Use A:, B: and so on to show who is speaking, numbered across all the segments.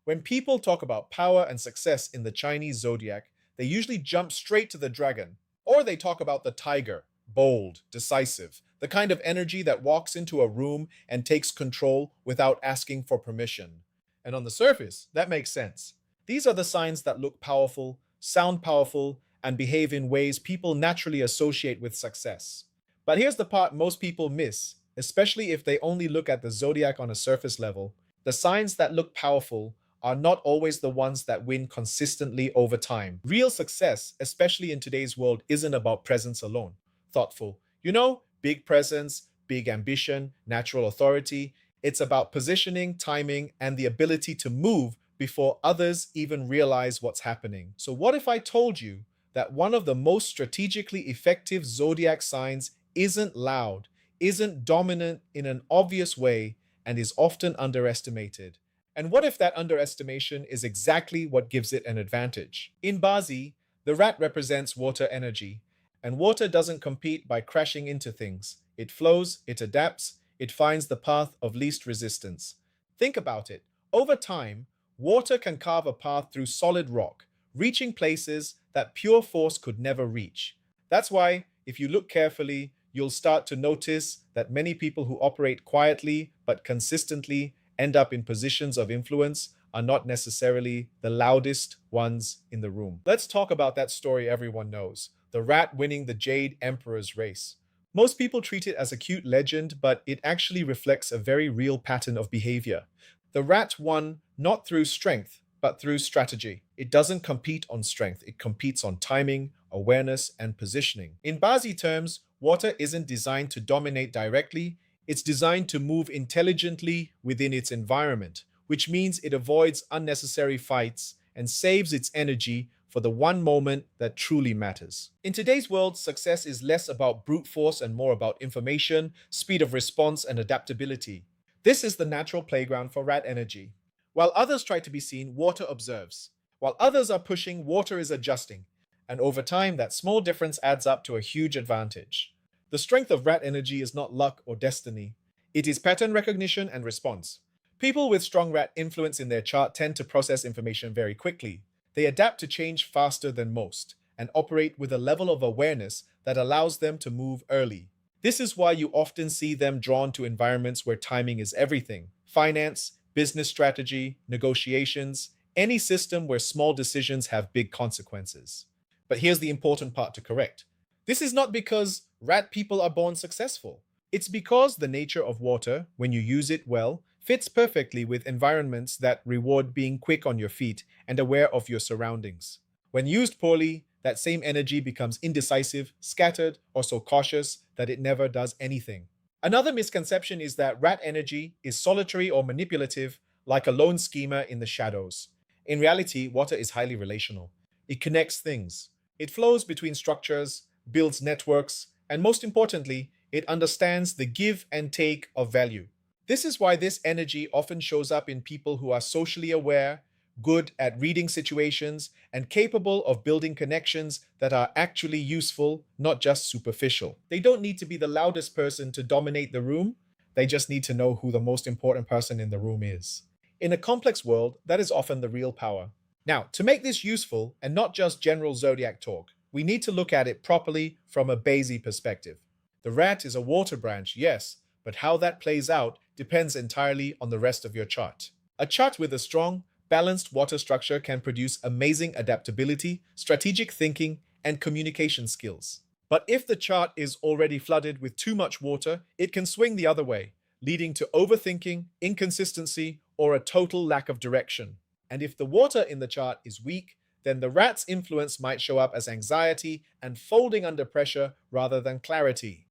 A: When people talk about power and success in the Chinese zodiac, they usually jump straight to the dragon, or they talk about the tiger, bold, decisive, the kind of energy that walks into a room and takes control without asking for permission. And on the surface, that makes sense. These are the signs that look powerful, sound powerful, and behave in ways people naturally associate with success. But here's the part most people miss, especially if they only look at the zodiac on a surface level. The signs that look powerful are not always the ones that win consistently over time. Real success, especially in today's world, isn't about presence alone. Thoughtful. Big presence, big ambition, natural authority. It's about positioning, timing, and the ability to move before others even realize what's happening. So, what if I told you that one of the most strategically effective zodiac signs isn't loud, isn't dominant in an obvious way, and is often underestimated? And what if that underestimation is exactly what gives it an advantage? In Bazi, the rat represents water energy, and water doesn't compete by crashing into things. It flows, it adapts, it finds the path of least resistance. Think about it. Over time, water can carve a path through solid rock, reaching places that pure force could never reach. That's why, if you look carefully, you'll start to notice that many people who operate quietly but consistently end up in positions of influence are not necessarily the loudest ones in the room. Let's talk about that story everyone knows, the rat winning the Jade Emperor's race. Most people treat it as a cute legend, but it actually reflects a very real pattern of behavior. The rat won not through strength, but through strategy. It doesn't compete on strength, it competes on timing, awareness, and positioning. In Bazi terms, water isn't designed to dominate directly, it's designed to move intelligently within its environment, which means it avoids unnecessary fights and saves its energy for the one moment that truly matters. In today's world, success is less about brute force and more about information, speed of response, and adaptability. This is the natural playground for rat energy. While others try to be seen, water observes. While others are pushing, water is adjusting. And over time, that small difference adds up to a huge advantage. The strength of rat energy is not luck or destiny. It is pattern recognition and response. People with strong rat influence in their chart tend to process information very quickly. They adapt to change faster than most and operate with a level of awareness that allows them to move early. This is why you often see them drawn to environments where timing is everything. Finance, business strategy, negotiations, any system where small decisions have big consequences. But here's the important part to correct. This is not because rat people are born successful. It's because the nature of water, when you use it well, fits perfectly with environments that reward being quick on your feet and aware of your surroundings. When used poorly, that same energy becomes indecisive, scattered, or so cautious that it never does anything. Another misconception is that rat energy is solitary or manipulative, like a lone schemer in the shadows. In reality, water is highly relational. It connects things. It flows between structures, builds networks, and most importantly, it understands the give and take of value. This is why this energy often shows up in people who are socially aware, good at reading situations, and capable of building connections that are actually useful, not just superficial. They don't need to be the loudest person to dominate the room, they just need to know who the most important person in the room is. In a complex world, that is often the real power. Now, to make this useful and not just general zodiac talk, we need to look at it properly from a Bayesian perspective. The rat is a water branch, yes, but how that plays out depends entirely on the rest of your chart. A chart with a strong, balanced water structure can produce amazing adaptability, strategic thinking, and communication skills. But if the chart is already flooded with too much water, it can swing the other way, leading to overthinking, inconsistency, or a total lack of direction. And if the water in the chart is weak, then the rat's influence might show up as anxiety and folding under pressure rather than clarity.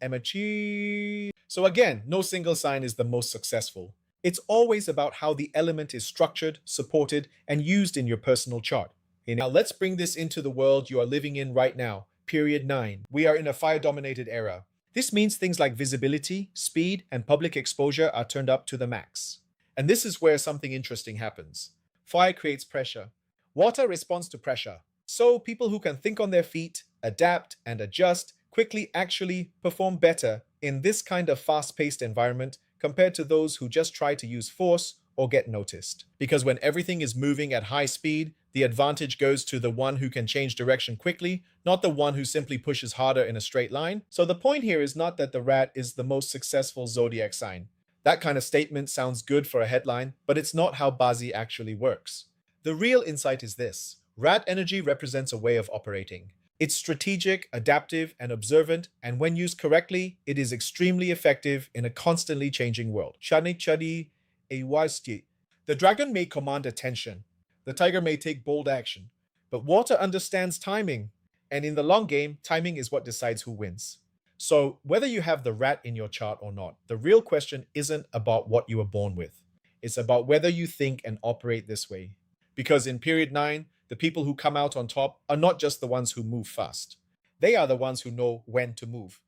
A: So again, no single sign is the most successful. It's always about how the element is structured, supported, and used in your personal chart. Okay, now let's bring this into the world you are living in right now, period 9. We are in a fire-dominated era. This means things like visibility, speed, and public exposure are turned up to the max. And this is where something interesting happens. Fire creates pressure. Water responds to pressure. So people who can think on their feet, adapt, and adjust quickly actually perform better in this kind of fast-paced environment compared to those who just try to use force or get noticed. Because when everything is moving at high speed, the advantage goes to the one who can change direction quickly, not the one who simply pushes harder in a straight line. So the point here is not that the rat is the most successful zodiac sign. That kind of statement sounds good for a headline, but it's not how Bazi actually works. The real insight is this: rat energy represents a way of operating. It's strategic, adaptive, and observant, and when used correctly, it is extremely effective in a constantly changing world. Chani chadi ewasti. The dragon may command attention. The tiger may take bold action. But water understands timing, and in the long game, timing is what decides who wins. So, whether you have the rat in your chart or not, the real question isn't about what you were born with. It's about whether you think and operate this way. Because in period 9, the people who come out on top are not just the ones who move fast. They are the ones who know when to move.